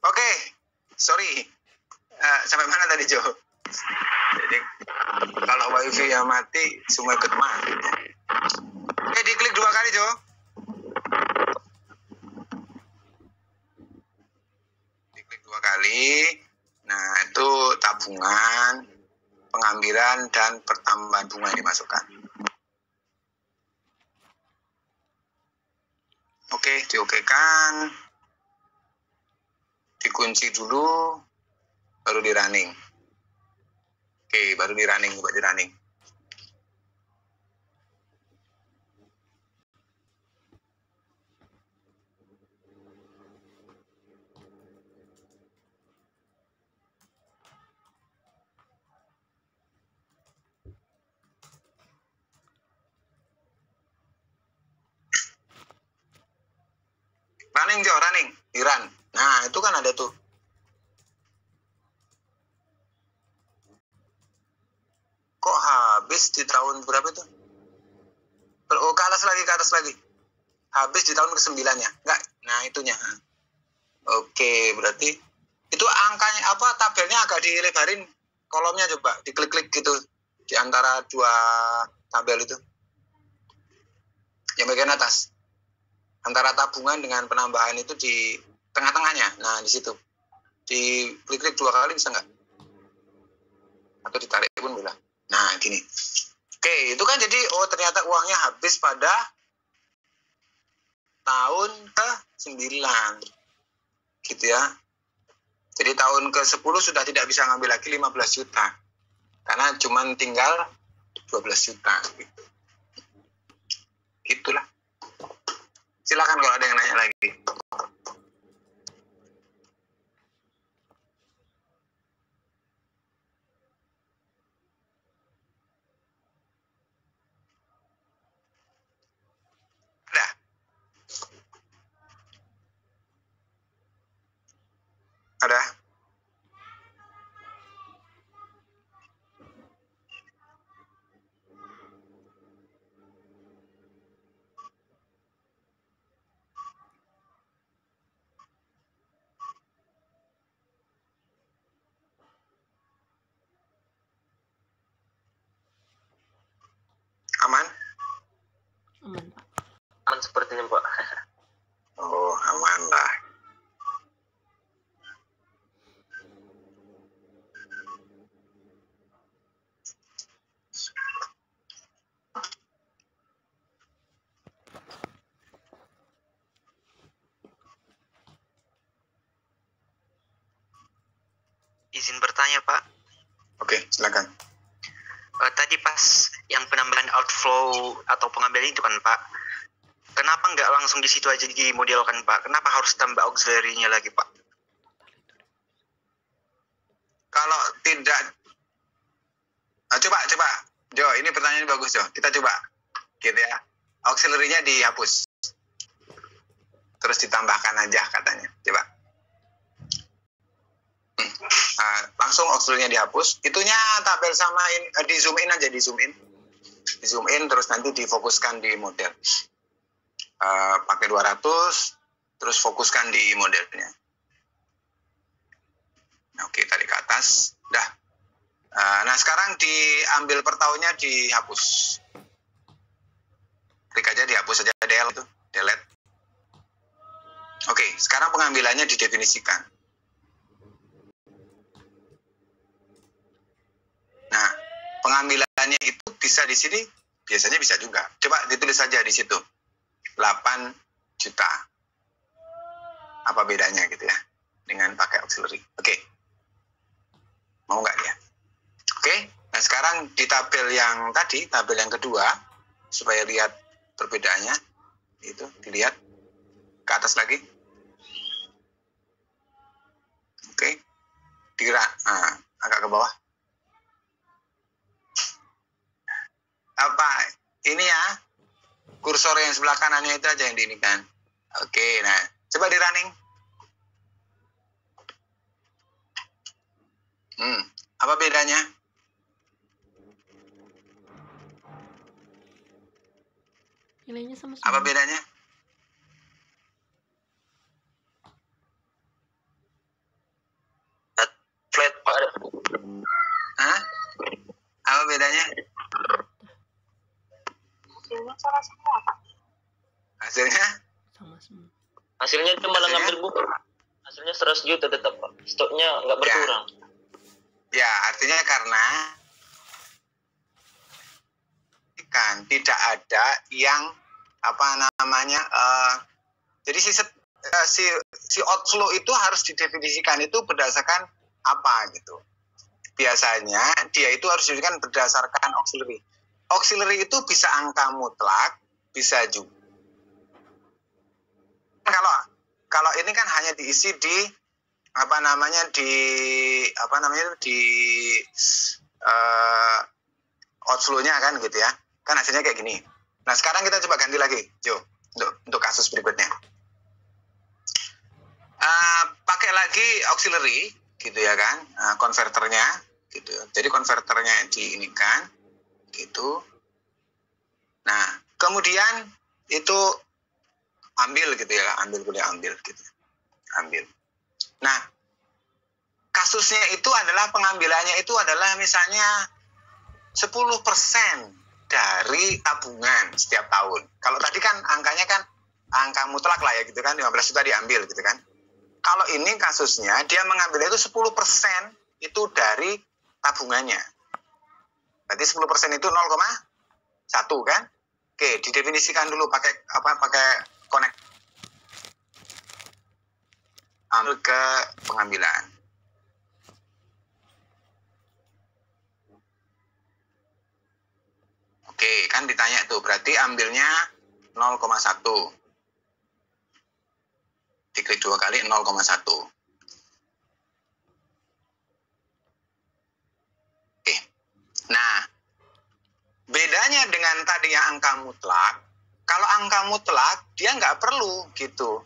Oke, sorry. Sampai mana tadi, Jo? Jadi kalau wifi yang mati, semua ikut mati. Oke, diklik 2 kali, Jo. Diklik 2 kali. Nah, itu tabungan, pengambilan, dan pertambahan bunga yang dimasukkan. Oke, diokekan. Dikunci dulu, baru di running. Oke, baru di running, coba di running. Running, Jo, running. Di run. Nah, itu kan ada tuh. Kok habis di tahun berapa itu? Oh, ke atas lagi. Habis di tahun ke-9-nya. Enggak, nah itunya. Oke, berarti itu angkanya apa, tabelnya agak dilebarin kolomnya, coba diklik-klik gitu di antara 2 tabel itu. Yang bagian atas. Antara tabungan dengan penambahan itu di tengah-tengahnya. Nah, di situ. Diklik-klik 2 kali bisa nggak? Atau ditarik pun boleh. Nah, gini. Oke, itu kan jadi, oh ternyata uangnya habis pada tahun ke-9. Gitu ya. Jadi tahun ke-10 sudah tidak bisa ngambil lagi 15 juta. Karena cuma tinggal 12 juta. Gitu. Gitulah. Silakan kalau ada yang nanya lagi. Ada? Ada? Aman? Aman, Pak. Aman sepertinya, Pak. Oh, aman lah. Izin bertanya, Pak. Oke, silakan. Tadi pas yang penambahan outflow atau pengambilan itu kan, Pak. Kenapa nggak langsung di situ aja dimodelkan, Pak? Kenapa harus tambah auxiliary-nya lagi, Pak? Kalau tidak, coba, Jo, ini pertanyaan bagus, Jo. Kita coba, gitu ya. Auxiliary-nya dihapus. Terus ditambahkan aja katanya. Coba. Langsung auxiliary-nya dihapus. Itunya tabel samain, di zoom in aja, di zoom in. Di zoom in, terus nanti difokuskan di model. Pakai 200, terus fokuskan di modelnya. Oke, tarik ke atas. Dah. Nah, sekarang diambil per tahunnya, dihapus. Klik aja, dihapus aja, delete. Oke, sekarang pengambilannya didefinisikan. Nah, pengambilannya itu bisa di sini, biasanya bisa juga. Coba ditulis saja di situ. 8 juta. Apa bedanya gitu ya dengan pakai auxiliary. Oke. Mau nggak dia? Oke. Nah, sekarang di tabel yang tadi, tabel yang kedua, supaya lihat perbedaannya, itu dilihat ke atas lagi. Oke. Agak ke bawah. Apa ini ya? Kursor yang sebelah kanannya itu aja yang diinikan. Oke, nah coba di running. Apa bedanya? Nilainya sama Apa semua. bedanya? hasilnya sama semua, Pak. Hasilnya? Sama semua. Hasilnya cuma Hasilnya? ngambil buku. Hasilnya 100 juta tetap, Pak. Stoknya nggak berkurang. Ya, artinya karena kan tidak ada yang apa namanya jadi si outflow itu harus didefinisikan itu berdasarkan apa gitu. Biasanya dia itu harus didefinisikan berdasarkan auxiliary. Auxiliary itu bisa angka mutlak, bisa juga. Kalau ini kan hanya diisi di di outflow-nya kan gitu ya. Kan hasilnya kayak gini. Nah, sekarang kita coba ganti lagi, Jo, untuk kasus berikutnya. Pakai lagi auxiliary gitu ya kan, konverternya gitu. Jadi konverternya diinikan gitu. Nah, kemudian itu ambil gitu ya, ambil gitu. Ambil. Nah, kasusnya itu adalah pengambilannya itu adalah misalnya 10% dari tabungan setiap tahun. Kalau tadi kan angkanya kan angka mutlak lah ya gitu kan, 15 juta diambil gitu kan. Kalau ini kasusnya dia mengambil itu 10% itu dari tabungannya. Berarti 10% itu 0,1 kan? Oke, didefinisikan dulu pakai connect ambil ke pengambilan. Oke, kan ditanya tuh, berarti ambilnya 0,1. Diklik 2 kali 0,1. Oke. Nah, bedanya dengan tadi yang angka mutlak, kalau angka mutlak dia nggak perlu gitu.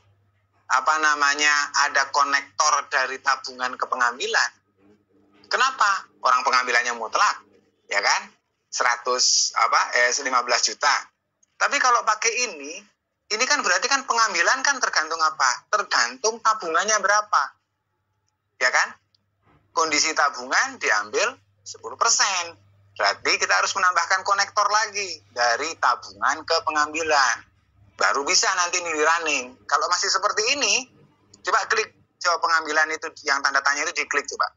Ada konektor dari tabungan ke pengambilan. Kenapa? Orang pengambilannya mutlak, ya kan? 15 juta. Tapi kalau pakai ini kan berarti kan pengambilan kan tergantung apa? Tergantung tabungannya berapa. Ya kan? Kondisi tabungan diambil 10%. Berarti kita harus menambahkan konektor lagi dari tabungan ke pengambilan. Baru bisa nanti ini di running. Kalau masih seperti ini, coba klik coba pengambilan itu yang tanda tanya itu diklik coba.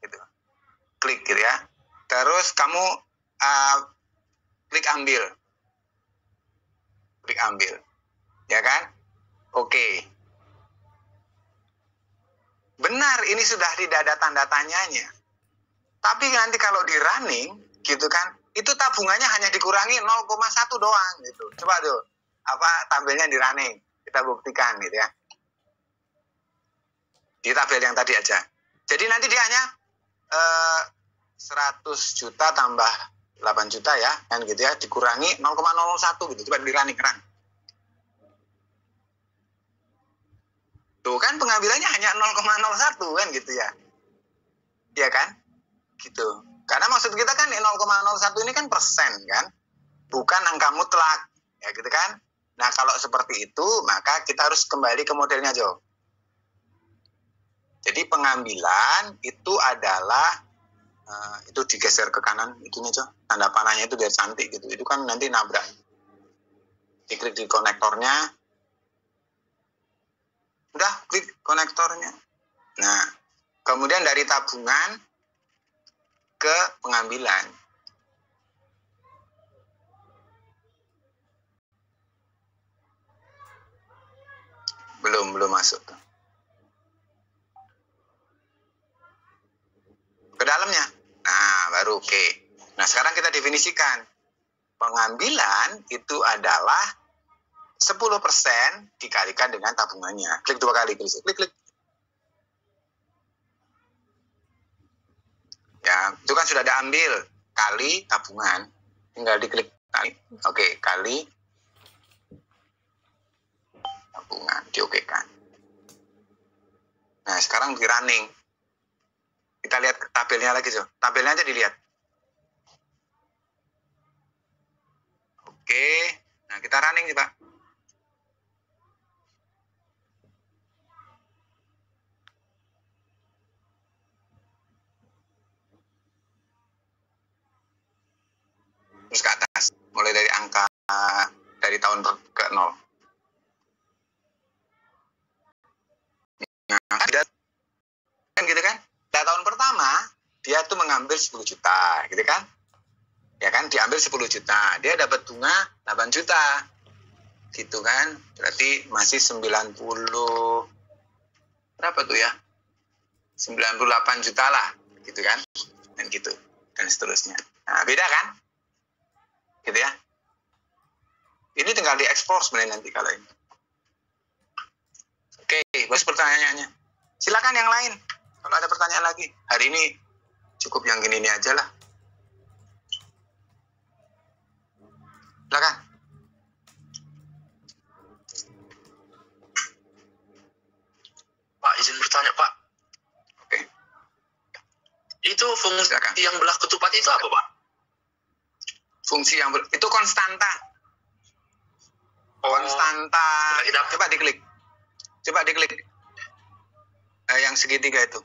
Gitu. Klik gitu ya. Terus kamu klik ambil. Klik ambil. Ya kan? Oke. Benar, ini sudah tidak ada tanda tanyanya. Tapi nanti kalau di running, gitu kan, itu tabungannya hanya dikurangi 0,1 doang gitu. Coba tuh, tampilnya di running. Kita buktikan gitu ya. Di tabel yang tadi aja. Jadi nanti dia hanya 100 juta tambah 8 juta ya, kan gitu ya, dikurangi 0,01 gitu. Coba di running run. Tuh kan pengambilannya hanya 0,01 kan gitu ya. Iya kan? Gitu. Karena maksud kita kan 0,01 ini kan persen kan, bukan angka mutlak, ya gitu kan. Nah kalau seperti itu maka kita harus kembali ke modelnya Jo. Jadi pengambilan itu adalah itu digeser ke kanan itunya Jo, tanda panahnya itu biar cantik gitu. Itu kan nanti nabrak. Diklik di konektornya, udah klik konektornya. Nah kemudian dari tabungan ke pengambilan. Belum masuk tuh. Ke dalamnya. Nah, baru oke. Nah, sekarang kita definisikan. Pengambilan itu adalah 10% dikalikan dengan tabungannya. Klik 2 kali, klik. Ya, itu kan sudah ada ambil kali tabungan, tinggal diklik kali. Oke, kali tabungan diokekan. Nah, sekarang di running. Kita lihat tabelnya lagi, Jo. Tabelnya aja dilihat. Oke, nah kita running nih, Pak. Terus ke atas, mulai dari dari tahun ke 0. Nah, kan gitu kan? Nah, tahun pertama dia tuh mengambil 10 juta, gitu kan? Ya kan, diambil 10 juta, dia dapat bunga 8 juta. Gitu kan? Berarti masih 90 berapa tuh ya? 98 juta lah, gitu kan? Dan gitu, dan seterusnya. Nah, beda kan? Gitu ya. Ini tinggal dieksplor sebenarnya nanti kalau ini. Oke, bagus pertanyaannya. Silakan yang lain. Kalau ada pertanyaan lagi. Hari ini cukup yang gini-gini aja lah. Silakan. Pak, izin bertanya, Pak. Oke. Itu fungsi Silakan. yang belah ketupat itu apa, Pak? Fungsi yang itu konstanta. Konstanta. Coba diklik. Yang segitiga itu.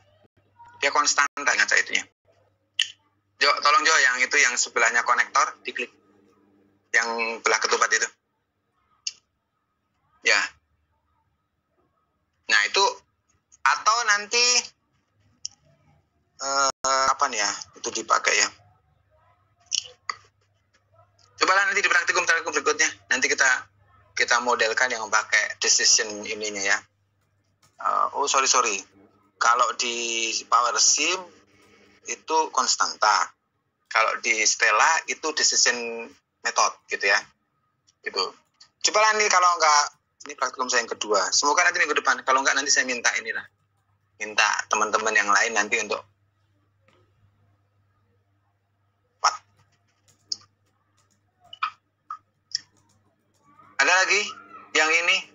Dia konstanta ngaca itunya. Jo, tolong Jo, yang itu yang sebelahnya konektor diklik. Yang belah ketupat itu. Ya. Nah, itu atau nanti kapan ya itu dipakai ya? Cobalah nanti di praktikum berikutnya. Nanti kita modelkan yang pakai decision ininya ya. Sorry. Kalau di Power Sim itu konstanta. Kalau di Stella itu decision method gitu ya. Gitu. Cobalah nanti kalau enggak, ini praktikum saya yang kedua. Semoga nanti minggu depan. Kalau enggak nanti saya minta teman-teman yang lain nanti untuk ada lagi yang ini.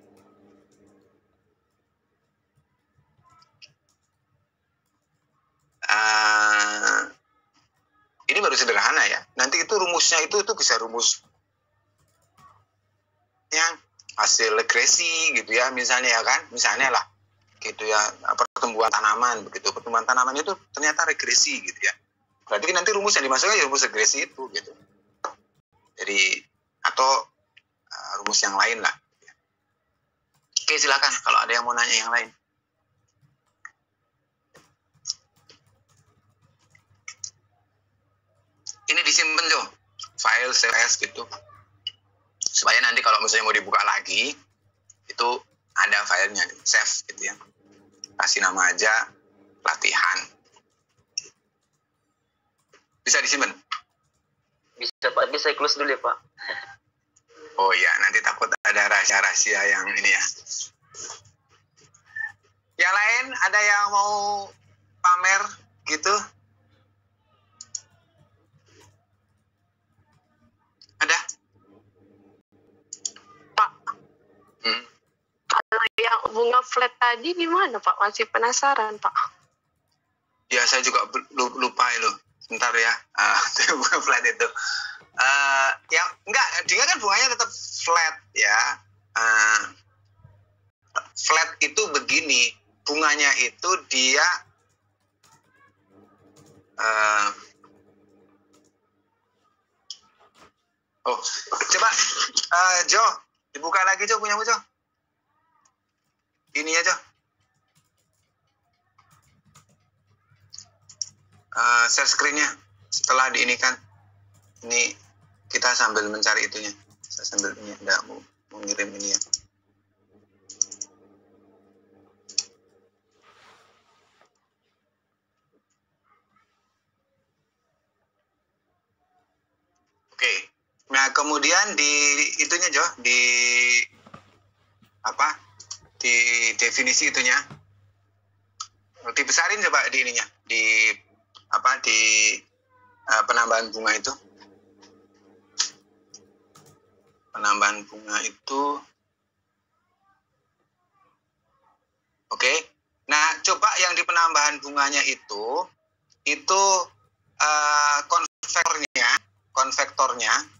Ini baru sederhana ya. Nanti itu rumusnya itu bisa rumusnya hasil regresi gitu ya, misalnya ya kan, misalnya lah gitu ya, pertumbuhan tanaman begitu. Pertumbuhan tanaman itu ternyata regresi gitu ya. Berarti nanti rumus yang dimasukkan ya rumus regresi itu gitu. Jadi atau rumus yang lain lah. Oke, silakan kalau ada yang mau nanya yang lain. Ini disimpan tuh, file save as gitu. Supaya nanti kalau misalnya mau dibuka lagi, itu ada filenya, save gitu ya. Kasih nama aja latihan. Bisa disimpan? Bisa Pak, bisa close dulu ya Pak. Oh iya, nanti takut ada rahasia-rahasia yang ini ya. Yang lain ada yang mau pamer gitu? Ada? Pak, kalau yang bunga flat tadi gimana Pak? Masih penasaran Pak. Ya saya juga lupa itu. Sebentar ya, bunga flat itu. Yang enggak, dia kan bunganya tetap flat ya. Flat itu begini, bunganya itu dia coba Jo, dibuka lagi Jo, punyamu Jo. Ini aja. Share screen-nya setelah diinikan. Ini kita sambil mencari itunya. Saya sambil ini enggak mau ngirim ini ya. Oke. Nah, kemudian di itunya Jo, di apa? Di definisi itunya. Dibesarin coba di ininya, di apa? Di penambahan bunga itu. Penambahan bunga itu. Oke. Nah, coba yang di penambahan bunganya itu konvektornya.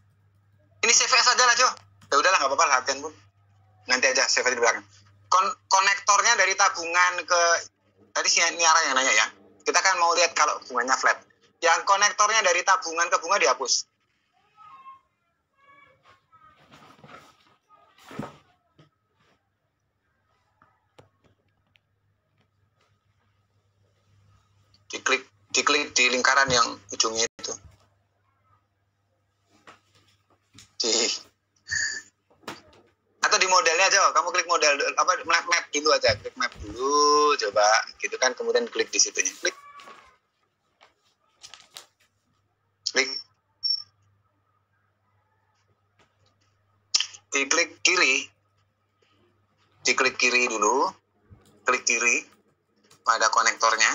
Ini CVS aja lah, Jo. Ya udahlah, nggak apa-apa, latihan pun. Nanti aja CVS di belakang. Konektornya dari tabungan ke tadi si Niara yang nanya ya. Kita kan mau lihat kalau bunganya flat. Yang konektornya dari tabungan ke bunga dihapus. Diklik di lingkaran yang ujungnya itu. Atau di modelnya aja, kamu klik model map dulu aja, klik map dulu, coba gitu kan, kemudian klik di situnya, klik, diklik kiri dulu, klik kiri pada konektornya,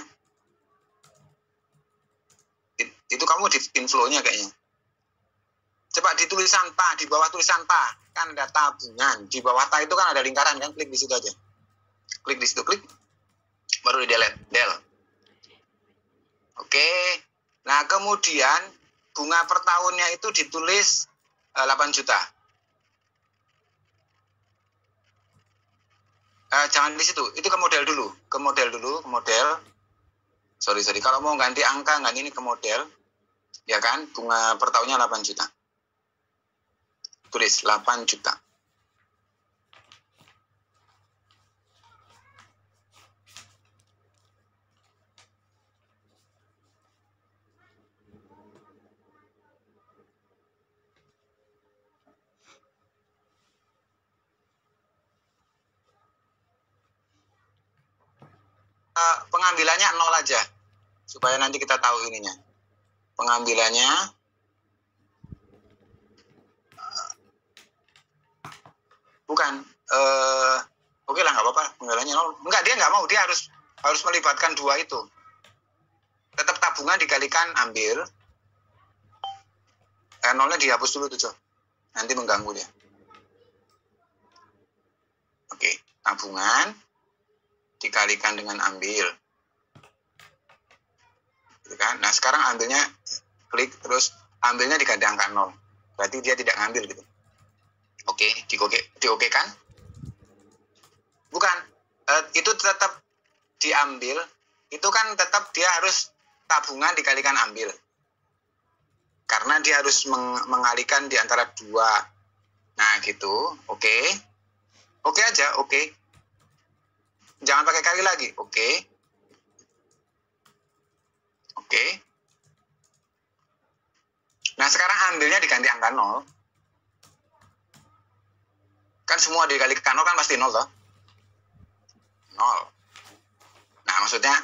itu kamu di inflow-nya kayaknya. Coba di tulisan ta, di bawah tulisan ta, kan ada tabungan. Di bawah ta itu kan ada lingkaran kan, klik di situ aja. Klik di situ, klik. Baru di delete, del. Oke. Nah, kemudian bunga per tahunnya itu ditulis 8 juta. Jangan di situ, itu ke model dulu. Ke model. Sorry. Kalau mau ganti angka, nggak ini ke model. Ya kan, bunga per tahunnya 8 juta. Tulis 8 juta. Pengambilannya 0 aja. Supaya nanti kita tahu ininya. Pengambilannya bukan, oke lah, nggak apa-apa, pengambilannya 0. Enggak, dia nggak mau, dia harus melibatkan dua itu. Tetap tabungan dikalikan ambil. Nolnya dihapus dulu tuh, Jo. Nanti mengganggu dia. Oke, tabungan dikalikan dengan ambil. Gitu kan? Nah, sekarang ambilnya klik, terus ambilnya diganti angka 0. Berarti dia tidak ngambil gitu. Oke, dioke kan? Bukan, itu tetap diambil. Itu kan tetap dia harus tabungan dikalikan ambil. Karena dia harus mengalihkan di antara dua. Nah, gitu. Oke. Oke aja, oke. Jangan pakai kali lagi. Oke. Nah, sekarang ambilnya diganti angka 0. Kan semua dikalikan 0 kan pasti 0 toh? 0. Nah, maksudnya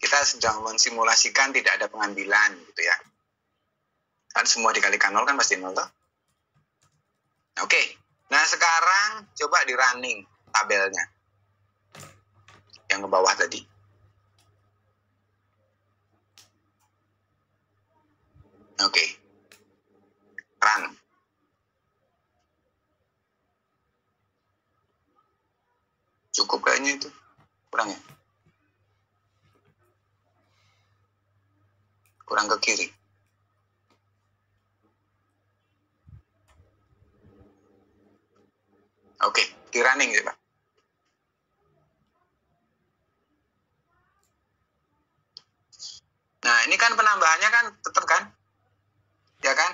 kita sedang mensimulasikan tidak ada pengambilan gitu ya. Kan semua dikalikan 0 kan pasti 0 toh? Oke. Nah, sekarang coba di running tabelnya. Yang ke bawah tadi. Oke. Run. Cukup kayaknya itu. Kurang ya? Kurang ke kiri. Oke, di running ya, Pak. Nah, ini kan penambahannya kan tetap kan? Ya kan?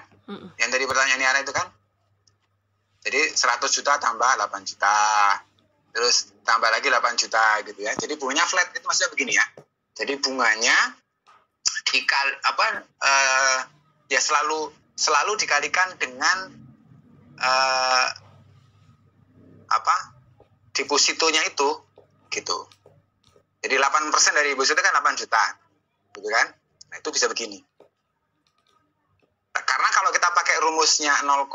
Yang tadi pertanyaan Niara itu kan? Jadi 100 juta tambah 8 juta. Terus tambah lagi 8 juta gitu ya. Jadi bunganya flat, itu maksudnya begini ya. Jadi bunganya ya selalu dikalikan dengan depositonya itu gitu. Jadi 8% dari deposito kan 8 juta. Gitu kan? Nah, itu bisa begini. Karena kalau kita pakai rumusnya 0,08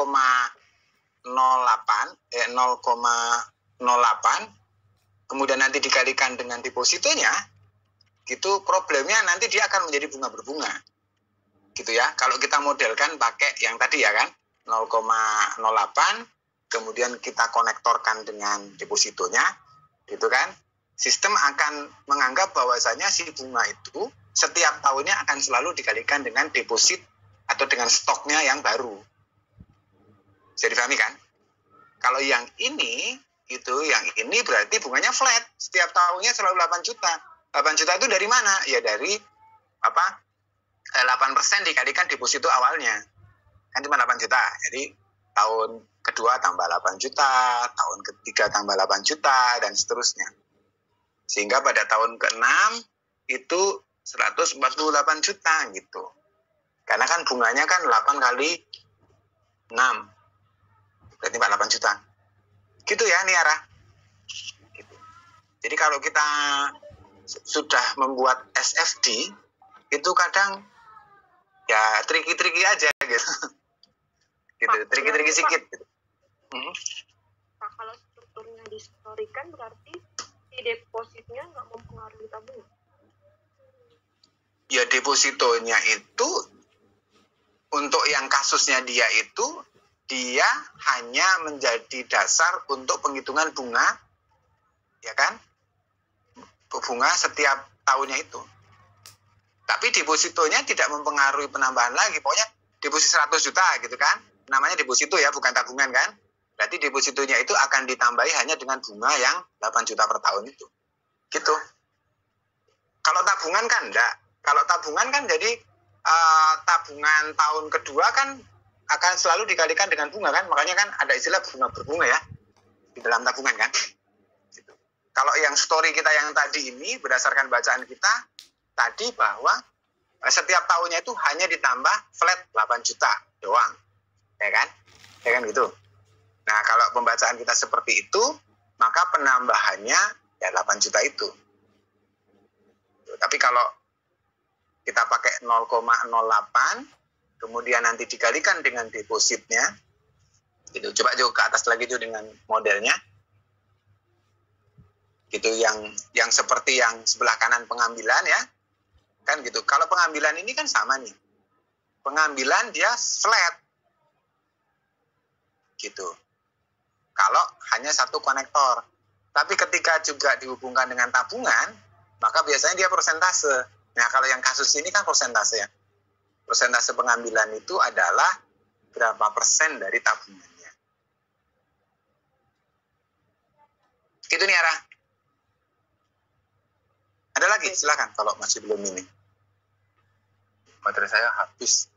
kemudian nanti dikalikan dengan depositonya, gitu problemnya nanti dia akan menjadi bunga berbunga. Gitu ya. Kalau kita modelkan pakai yang tadi ya kan, 0,08 kemudian kita konektorkan dengan depositonya, gitu kan? Sistem akan menganggap bahwasanya si bunga itu setiap tahunnya akan selalu dikalikan dengan deposit atau dengan stoknya yang baru. Bisa dipahami kan? Kalau yang ini berarti bunganya flat. Setiap tahunnya selalu 8 juta. 8 juta itu dari mana? Ya dari 8% dikalikan deposito awalnya. Kan cuma 8 juta. Jadi tahun kedua tambah 8 juta, tahun ketiga tambah 8 juta, dan seterusnya. Sehingga pada tahun ke-6 itu 148 juta gitu. Karena kan bunganya kan 8 kali 6. Berarti 48 juta. Gitu ya Niara. Gitu. Jadi kalau kita sudah membuat SFD, itu kadang ya triki-triki aja gitu. Gitu, triki-triki sedikit gitu. Nah, kalau strukturnya dihistorikan berarti si depositnya nggak mempengaruhi tabungan. Ya depositonya itu untuk yang kasusnya dia itu dia hanya menjadi dasar untuk penghitungan bunga, ya kan? Bunga setiap tahunnya itu. Tapi depositonya tidak mempengaruhi penambahan lagi. Pokoknya deposito 100 juta gitu kan. Namanya deposito ya, bukan tabungan kan. Berarti depositonya itu akan ditambahi hanya dengan bunga yang 8 juta per tahun itu. Gitu. Kalau tabungan kan enggak. Kalau tabungan kan jadi tabungan tahun kedua kan akan selalu dikalikan dengan bunga kan. Makanya kan ada istilah bunga berbunga ya. Di dalam tabungan kan. Gitu. Kalau yang story kita yang tadi ini berdasarkan bacaan kita tadi bahwa setiap tahunnya itu hanya ditambah flat 8 juta doang. Ya kan? Ya kan gitu. Nah, kalau pembacaan kita seperti itu, maka penambahannya ya 8 juta itu. Tapi kalau kita pakai 0,08, kemudian nanti dikalikan dengan depositnya, gitu. Coba juga ke atas lagi itu dengan modelnya. Gitu, yang seperti yang sebelah kanan pengambilan ya. Kan gitu. Kalau pengambilan ini kan sama nih. Pengambilan dia flat. Gitu. Kalau hanya satu konektor. Tapi ketika juga dihubungkan dengan tabungan, maka biasanya dia persentase. Nah, kalau yang kasus ini kan persentase ya. Persentase pengambilan itu adalah berapa persen dari tabungannya. Itu nih Ara. Ada lagi? Silakan kalau masih belum ini. Baterai saya habis.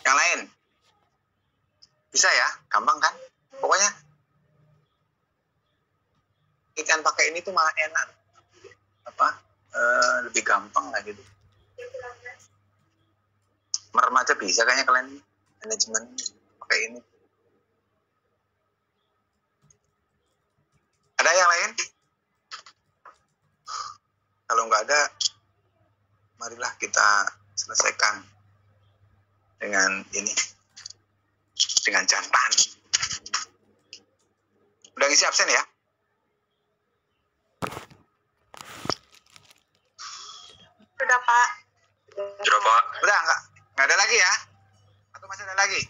Yang lain? Bisa ya? Gampang kan? Pokoknya ikan pakai ini tuh malah enak. Lebih gampang lah gitu. Merem aja bisa kayaknya kalian manajemen pakai ini. Ada yang lain? Kalau nggak ada, marilah kita selesaikan dengan ini, dengan jantan. Udah ngisi absen ya? Sudah Pak. Sudah Pak. Udah nggak ada lagi ya? Atau masih ada lagi?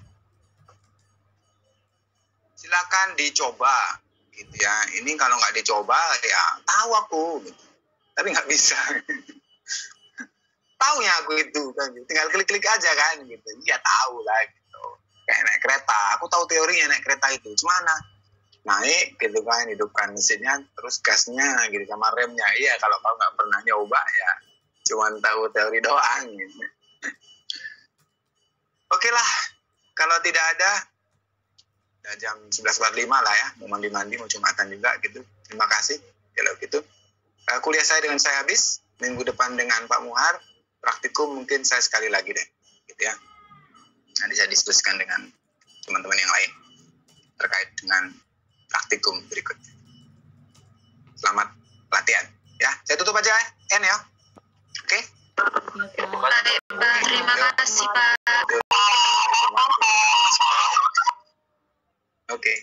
Silakan dicoba, gitu ya. Ini kalau nggak dicoba ya tahu aku, gitu. Tapi nggak bisa. Taunya aku itu kan, tinggal klik-klik aja kan, gitu. Iya tahu lah, gitu. Kayak naik kereta, aku tahu teorinya naik kereta itu. Gimana? Naik, gitu kan, hidupkan mesinnya, terus gasnya, gitu sama remnya. Iya, kalau kau nggak pernah nyoba ya, cuman tahu teori doang, gitu. Oke lah, kalau tidak ada, ya jam 11.45 lah ya, mau mandi-mandi, mau Jumatan juga, gitu. Terima kasih, kalau gitu. Kuliah saya dengan saya habis, minggu depan dengan Pak Muhar, praktikum mungkin saya sekali lagi deh, gitu ya. Nanti saya diskusikan dengan teman-teman yang lain terkait dengan praktikum berikutnya. Selamat latihan, ya. Saya tutup aja, N ya. Oke? Baik, Pak. Terima kasih Pak. Oke.